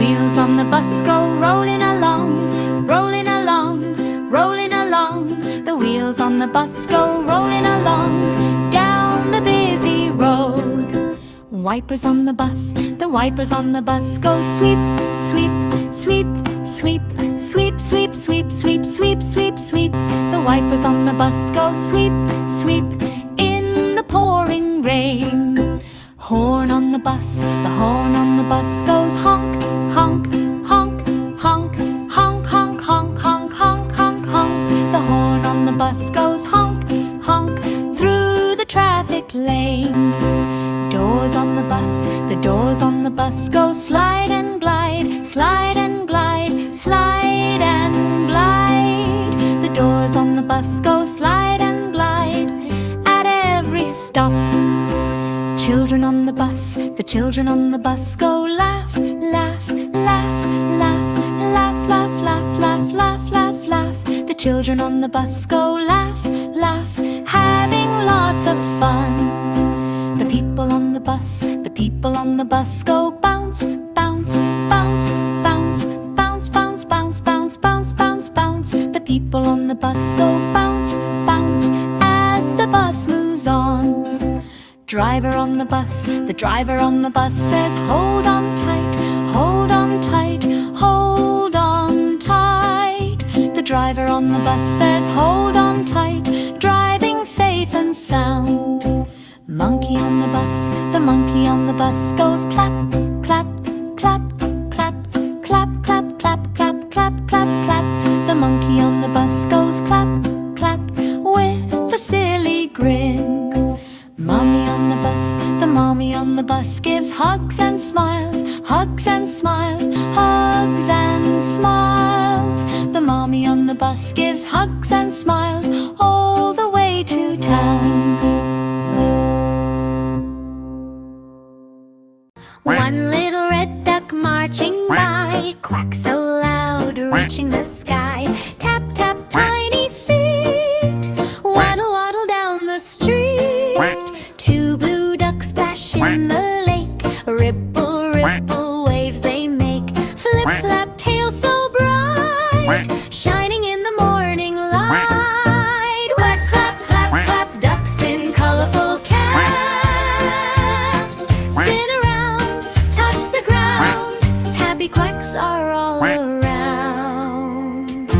Wheels on the bus go rolling along, rolling along, rolling along. The wheels on the bus go rolling along down the busy road. Wipers on the bus, the wipers on the bus go sweep, sweep, sweep, sweep, sweep, sweep, sweep, sweep, sweep, sweep, sweep. The wipers on the bus go sweep, sweep in the pouring rain. Horn on the bus, the horn on the bus goes honk, honk, honk, honk, honk, honk, honk, honk, honk, honk, honk. The horn on the bus goes honk, honk through the traffic lane. Doors on the bus, the doors on the bus go slide and glide, slide and glide, slide and glide. The doors on the bus go slide and glide at every stop. Children on the bus, the children on the bus go laugh, laugh, laugh, laugh, laugh, laugh, laugh, laugh, laugh, laugh, laugh. The children on the bus go laugh, laugh, having lots of fun. The people on the bus, the people on the bus go bounce, bounce, bounce, bounce, bounce, bounce, bounce, bounce, bounce, bounce, bounce. The people on the bus go bounce, bounce as the bus moves on. Driver on the bus, the driver on the bus says hold on tight, hold on tight, hold on tight. The driver on the bus says hold on tight, driving safe and sound. Monkey on the bus, the monkey on the bus goes clap, clap, clap, clap, clap, clap, clap, clap, clap, clap, clap. The monkey on the bus goes clap, clap with a silly grin. Mommy on the bus, the mommy on the bus gives hugs and smiles, hugs and smiles, hugs and smiles. The mommy on the bus gives hugs and smiles all the way to town. One little red duck marching by, quack so loud, reaching the sky. Tap, tap, tiny feet, waddle, waddle down the street. Two blue ducks splash in the lake, ripple, ripple, waves they make. Flip, flap, tail so bright, shining in the morning light. Quack, clap, clap, clap, ducks in colorful caps. Spin around, touch the ground, happy quacks are all around.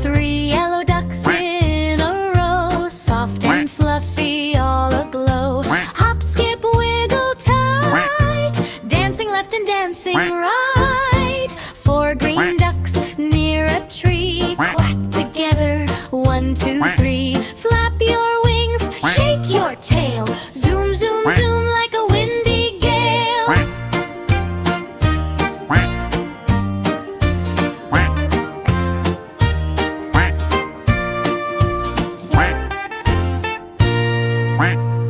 Three yellow ducks in a row, soft and fluffy, all aglow. Hop, skip, wiggle tight, dancing left and dancing right. Four green ducks near a tree, quack together, 1, 2, 3. Flap your wings, shake your tail, zoom, zoom, zoom like a windy gale.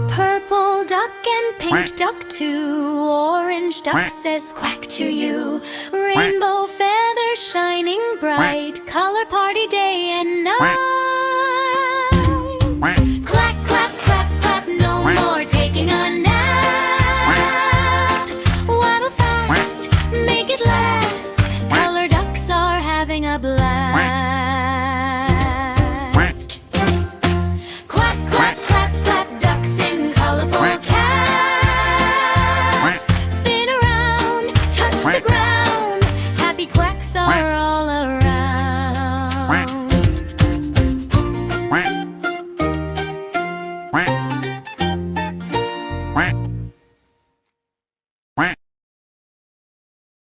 Purple duck and pink duck too, orange duck says quack to you. Rainbow feathers shining bright, color party day and night. Clack, clap, clap, clap, no more taking a nap. Waddle fast, make it last, color ducks are having a blast. Quack, quack, clap, clap, ducks in colorful caps. Spin around, touch the ground, happy quacks are all around.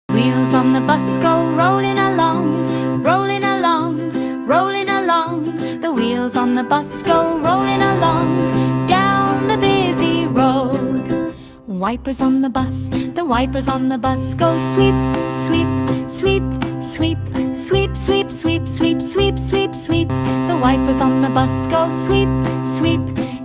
Wheels on the bus go rolling along, rolling along, rolling along. The wheels on the bus go rolling along down the busy road. Wipers on the bus, the wipers on the bus go sweep, sweep, sweep, sweep, sweep, sweep, sweep, sweep, sweep, sweep, sweep. The wipers on the bus go sweep, sweep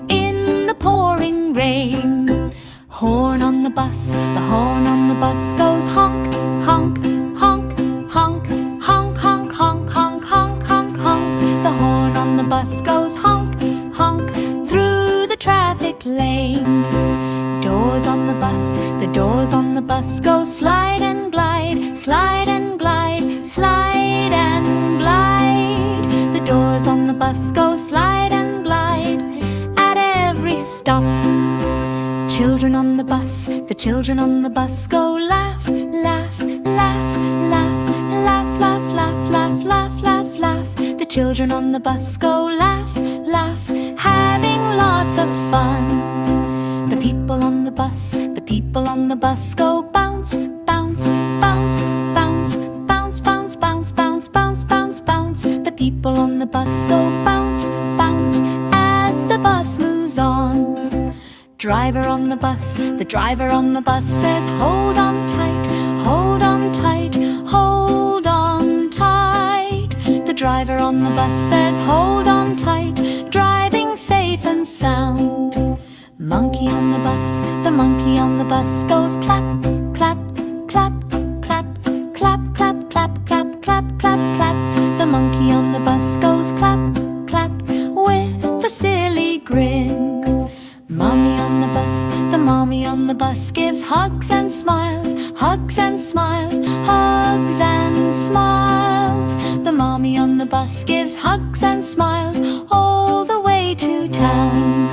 in the pouring rain. Horn on the bus, the horn on the bus goes honk, honk, honk, honk, honk, honk, honk, honk, honk, honk, honk. The horn on the bus goes honk, honk through the traffic lane. Doors on the bus, the doors on the bus go slide and glide, The children on the bus go laugh, laugh, laugh, laugh, laugh, laugh, laugh, laugh, laugh, laugh, laugh. The children on the bus go laugh, laugh, having lots of fun. The people on the bus go bounce, bounce, bounce, bounce, bounce, bounce, bounce, bounce, bounce, bounce, bounce. The people on the bus go bounce, bounce, as the bus moves on. Driver on the bus, the driver on the bus says, hold on tight, hold on tight, hold on tight. The driver on the bus says, hold on tight, driving safe and sound. Monkey on the bus, the monkey on the bus goes clap, clap, clap, clap, clap, clap, clap, clap, clap, clap, clap. The monkey on the bus goes clap, clap, with a silly grin. Mommy on the bus, the mommy on the bus gives hugs and smiles, hugs and smiles, hugs and smiles. The mommy on the bus gives hugs and smiles all the way to town.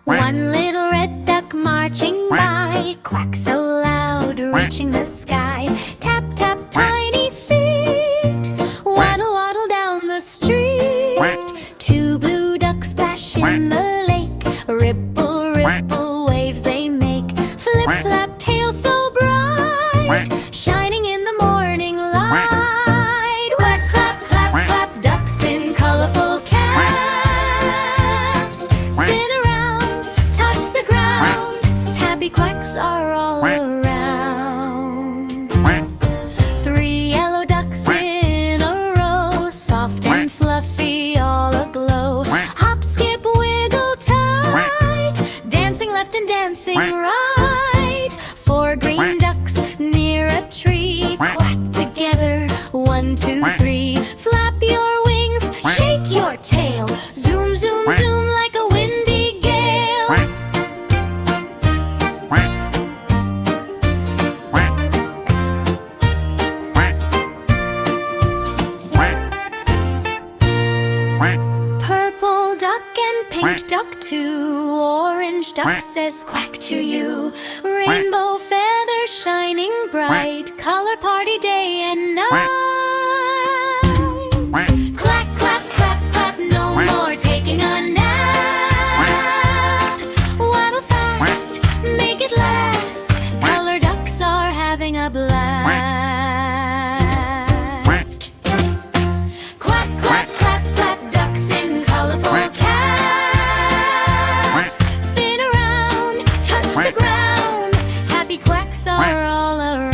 One little red duck marching by, quack so loud, reaching the sky. Tap, tap, tiny feet, waddle, waddle down the street. Two blue ducks splash in the lake, ripple, ripple, waves they make. Flip, flap, tail so bright, shining in the morning light. Quack, clap, clap, clap, ducks in colorful caps. Spin around, touch the ground, happy quacks are all around. Three yellow ducks in a row, soft and fluffy, all aglow. Hop, skip, wiggle tight, dancing left and dancing right. Four green ducks near a tree, quack together, 1, 2, 3. Flap your wings, shake your tail, zoom, zoom, zoom like a windy gale. Purple duck and pink duck too, orange duck says quack to you. Rainbow feathers shining bright, color party day and night. Clack, clap, clap, clap, no more taking a nap. Waddle fast, make it last, color ducks are having a blast. Quack, quack, clap, clap, ducks in colorful caps. Spin around, touch the ground, happy quacks are all around.